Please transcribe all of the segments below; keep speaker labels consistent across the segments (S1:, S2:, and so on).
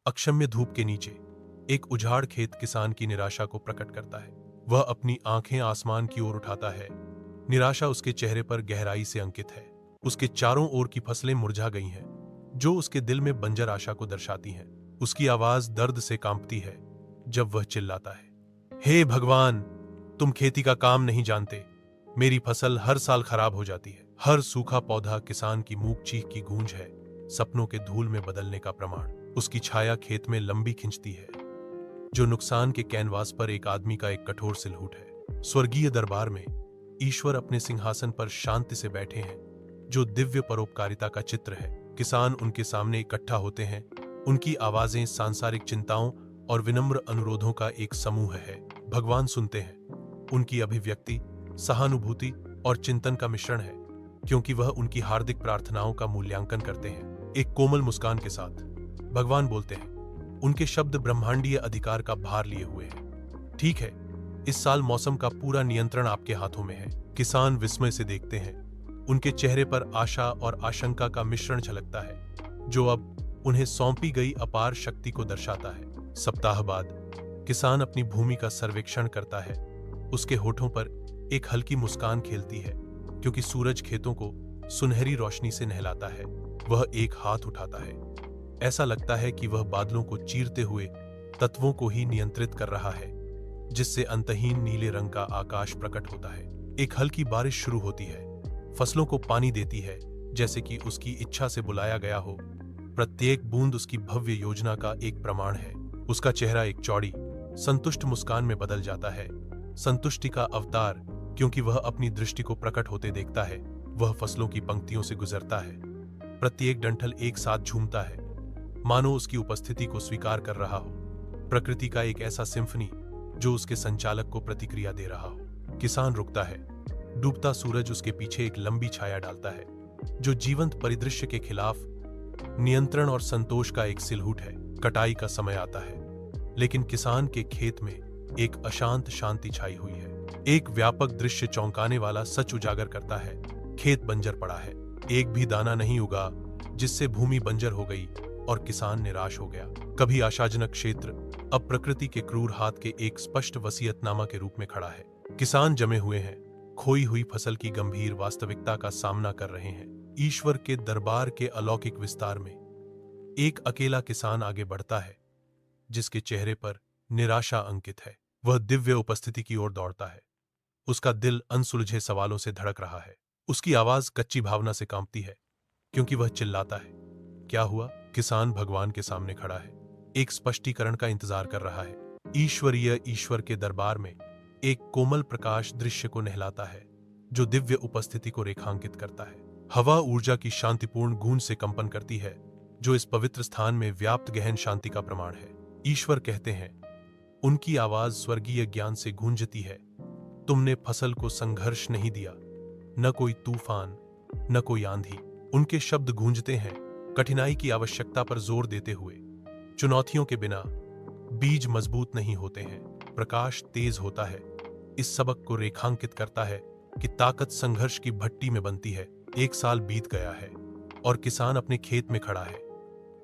S1: अक्षम्य धूप के नीचे एक उजाड़ खेत किसान की निराशा को प्रकट करता है। वह अपनी आंखें आसमान की ओर उठाता है। निराशा उसके चेहरे पर गहराई से अंकित है। उसके चारों ओर की फसलें मुरझा गई हैं, जो उसके दिल में बंजर आशा को दर्शाती हैं। उसकी आवाज दर्द से कांपती है जब वह चिल्लाता है, हे भगवान, तुम खेती का काम नहीं जानते। मेरी फसल हर साल खराब हो जाती है। हर सूखा पौधा किसान की मूक चीख की गूंज है, सपनों के धूल में बदलने का प्रमाण। उसकी छाया खेत में लंबी खिंचती है, जो नुकसान के कैनवास पर एक आदमी का एक कठोर सिलहूट है। स्वर्गीय दरबार में ईश्वर अपने सिंहासन पर शांति से बैठे हैं, जो दिव्य परोपकारिता का चित्र है। किसान उनके सामने इकट्ठा होते हैं। उनकी आवाजें सांसारिक चिंताओं और विनम्र अनुरोधों का एक समूह है। भगवान सुनते हैं। उनकी अभिव्यक्ति सहानुभूति और चिंतन का मिश्रण है, क्योंकि वह उनकी हार्दिक प्रार्थनाओं का मूल्यांकन करते हैं। एक कोमल मुस्कान के साथ भगवान बोलते हैं। उनके शब्द ब्रह्मांडीय अधिकार का भार लिए हुए हैं। ठीक है, इस साल मौसम का पूरा नियंत्रण आपके हाथों में है। किसान विस्मय से देखते हैं। उनके चेहरे पर आशा और आशंका का मिश्रण झलकता है, जो अब उन्हें सौंपी गई अपार शक्ति को दर्शाता है। सप्ताह बाद किसान अपनी भूमि का सर्वेक्षण करता है। उसके होठों पर एक हल्की मुस्कान खेलती है, क्योंकि सूरज खेतों को सुनहरी रोशनी से नहलाता है। वह एक हाथ उठाता है। ऐसा लगता है कि वह बादलों को चीरते हुए तत्वों को ही नियंत्रित कर रहा है, जिससे अंतहीन नीले रंग का आकाश प्रकट होता है। एक हल्की बारिश शुरू होती है। फसलों को पानी देती है, जैसे कि उसकी इच्छा से बुलाया गया हो। प्रत्येक बूंद उसकी भव्य योजना का एक प्रमाण है। उसका चेहरा एक चौड़ी संतुष्ट मुस्कान में बदल जाता है। संतुष्टि का अवतार, क्योंकि वह अपनी दृष्टि को प्रकट होते देखता है। वह फसलों की पंक्तियों से गुजरता है। प्रत्येक डंठल एक साथ झूमता है, मानो उसकी उपस्थिति को स्वीकार कर रहा हो। प्रकृति का एक ऐसा सिम्फनी जो उसके संचालक को प्रतिक्रिया दे रहा हो। किसान रुकता है। डूबता सूरज उसके पीछे एक लंबी छाया डालता है, जो जीवंत परिदृश्य के खिलाफ नियंत्रण और संतोष का एक सिलहूट है। कटाई का समय आता है, लेकिन किसान के खेत में एक अशांत शांति छाई हुई है। एक व्यापक दृश्य चौंकाने वाला सच उजागर करता है। खेत बंजर पड़ा है। एक भी दाना नहीं उगा, जिससे भूमि बंजर हो गई और किसान निराश हो गया। कभी आशाजनक क्षेत्र अब प्रकृति के क्रूर हाथ के एक स्पष्ट वसीयतनामा के रूप में खड़ा है। किसान जमे हुए हैं, खोई हुई फसल की गंभीर वास्तविकता का सामना कर रहे हैं। ईश्वर के दरबार के अलौकिक विस्तार में एक अकेला किसान आगे बढ़ता है, जिसके चेहरे पर निराशा अंकित है। वह दिव्य उपस्थिति की ओर दौड़ता है। उसका दिल अनसुलझे सवालों से धड़क रहा है। उसकी आवाज कच्ची भावना से कांपती है, क्योंकि वह चिल्लाता है, क्या हुआ? किसान भगवान के सामने खड़ा है, एक स्पष्टीकरण का इंतजार कर रहा है। ईश्वर के दरबार में एक कोमल प्रकाश दृश्य को नहलाता है, जो दिव्य उपस्थिति को रेखांकित करता है। हवा ऊर्जा की शांतिपूर्ण गूंज से कंपन करती है, जो इस पवित्र स्थान में व्याप्त गहन शांति का प्रमाण है। ईश्वर कहते हैं, उनकी आवाज स्वर्गीय ज्ञान से गूंजती है, तुमने फसल को संघर्ष नहीं दिया, न कोई तूफान, न कोई आंधी। उनके शब्द गूंजते हैं, कठिनाई की आवश्यकता पर जोर देते हुए। चुनौतियों के बिना बीज मजबूत नहीं होते हैं। प्रकाश तेज होता है, इस सबक को रेखांकित करता है कि ताकत संघर्ष की भट्टी में बनती है। एक साल बीत गया है और किसान अपने खेत में खड़ा है।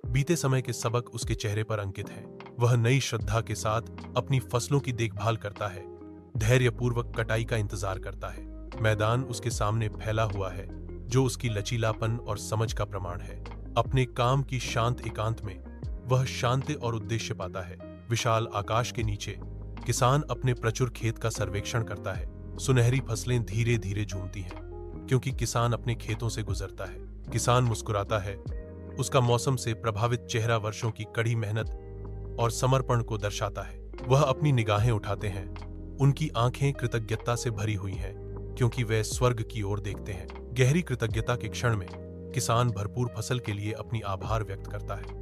S1: बीते समय के सबक उसके चेहरे पर अंकित हैं। वह नई श्रद्धा के साथ अपनी फसलों की देखभाल करता है, धैर्यपूर्वक कटाई का इंतजार करता है। मैदान उसके सामने फैला हुआ है, जो उसकी लचीलापन और समझ का प्रमाण है। अपने काम की शांत एकांत में वह शांति और उद्देश्य पाता है। विशाल आकाश के नीचे किसान अपने प्रचुर खेत का सर्वेक्षण करता है। सुनहरी फसलें धीरे धीरे झूमती हैं, क्योंकि किसान अपने खेतों से गुजरता है। किसान मुस्कुराता है। उसका मौसम से प्रभावित चेहरा वर्षों की कड़ी मेहनत और समर्पण को दर्शाता है। वह अपनी निगाहें उठाते हैं। उनकी आंखें कृतज्ञता से भरी हुई हैं, क्योंकि वे स्वर्ग की ओर देखते हैं। गहरी कृतज्ञता के क्षण में किसान भरपूर फसल के लिए अपनी आभार व्यक्त करता है।